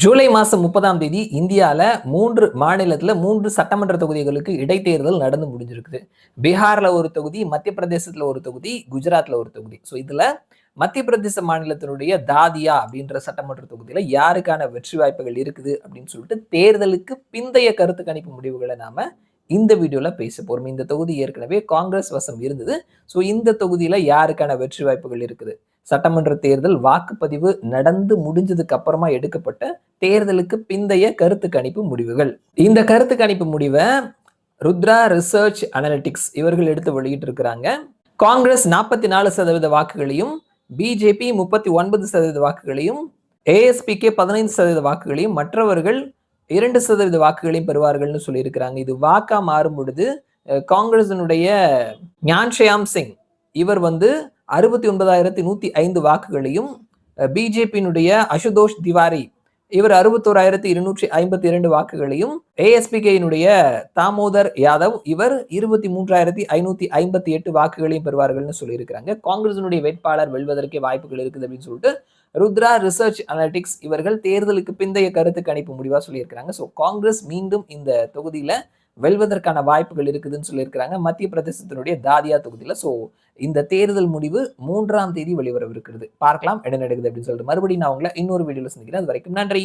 ஜூலை மாதம் 30ஆம் தேதி இந்தியாவில் 3 மாநிலத்தில் 3 சட்டமன்ற தொகுதிகளுக்கு இடைத்தேர்தல் நடந்து முடிஞ்சிருக்குது. பீகாரில் ஒரு தொகுதி, மத்திய பிரதேசத்தில் ஒரு தொகுதி, குஜராத்தில் ஒரு தொகுதி. ஸோ இதில் மத்திய பிரதேச மாநிலத்தினுடைய தாதியா அப்படின்ற சட்டமன்ற தொகுதியில் யாருக்கான வெற்றி வாய்ப்புகள் இருக்குது அப்படின்னு சொல்லிட்டு தேர்தலுக்கு பிந்தைய கருத்து கணிப்பு முடிவுகளை நாம இந்த வீடியோவில் பேச போகிறோம். இந்த தொகுதி ஏற்கனவே காங்கிரஸ் வசம் இருந்தது. ஸோ இந்த தொகுதியில் யாருக்கான வெற்றி வாய்ப்புகள் இருக்குது, சட்டமன்ற தேர்தல் வாக்குப்பதிவு நடந்து முடிஞ்சதுக்கு அப்புறமா எடுக்கப்பட்ட தேர்தலுக்கு பிந்தைய கருத்து கணிப்பு முடிவுகள். இந்த கருத்து கணிப்பு முடிவை ருத்ரா ரிசர்ச் அனலிட்டிக்ஸ் இவர்கள் எடுத்து வெளியிட்டு இருக்கிறாங்க. காங்கிரஸ் 44% வாக்குகளையும், பிஜேபி 39% வாக்குகளையும், ஏஎஸ்பிகே 15% வாக்குகளையும், மற்றவர்கள் 2% வாக்குகளையும் பெறுவார்கள்னு சொல்லியிருக்கிறாங்க. இது வாக்கா மாறும் பொழுது காங்கிரசினுடைய ஞான்ஷயாம் சிங் இவர் 69,105 வாக்குகளையும், பிஜேபியினுடைய அசுதோஷ் திவாரி இவர் 61,252 வாக்குகளையும், ஏஎஸ்பிகேயினுடைய தாமோதர் யாதவ் இவர் 23,558 வாக்குகளையும் பெறுவார்கள்னு சொல்லியிருக்கிறாங்க. காங்கிரசினுடைய வேட்பாளர் வெல்வதற்கே வாய்ப்புகள் இருக்குது அப்படின்னு சொல்லிட்டு ருத்ரா ரிசர்ச் அனலிட்டிக்ஸ் இவர்கள் தேர்தலுக்கு பிந்தைய கருத்து கணிப்பு முடிவா சொல்லியிருக்கிறாங்க. ஸோ காங்கிரஸ் மீண்டும் இந்த தொகுதியில வெல்வதற்கான வாய்ப்புகள் இருக்குதுன்னு சொல்லியிருக்கிறாங்க, மத்திய பிரதேசத்தினுடைய தாதியா தொகுதியில். ஸோ இந்த தேர்தல் முடிவு 3ஆம் தேதி வெளிவரவிருக்கிறது. பார்க்கலாம் என்ன நடக்குது அப்படின்னு சொல்லிட்டு மறுபடியும் நான் உங்களை இன்னொரு வீடியோவில் சந்திக்கிறேன். அது வரைக்கும் நன்றி.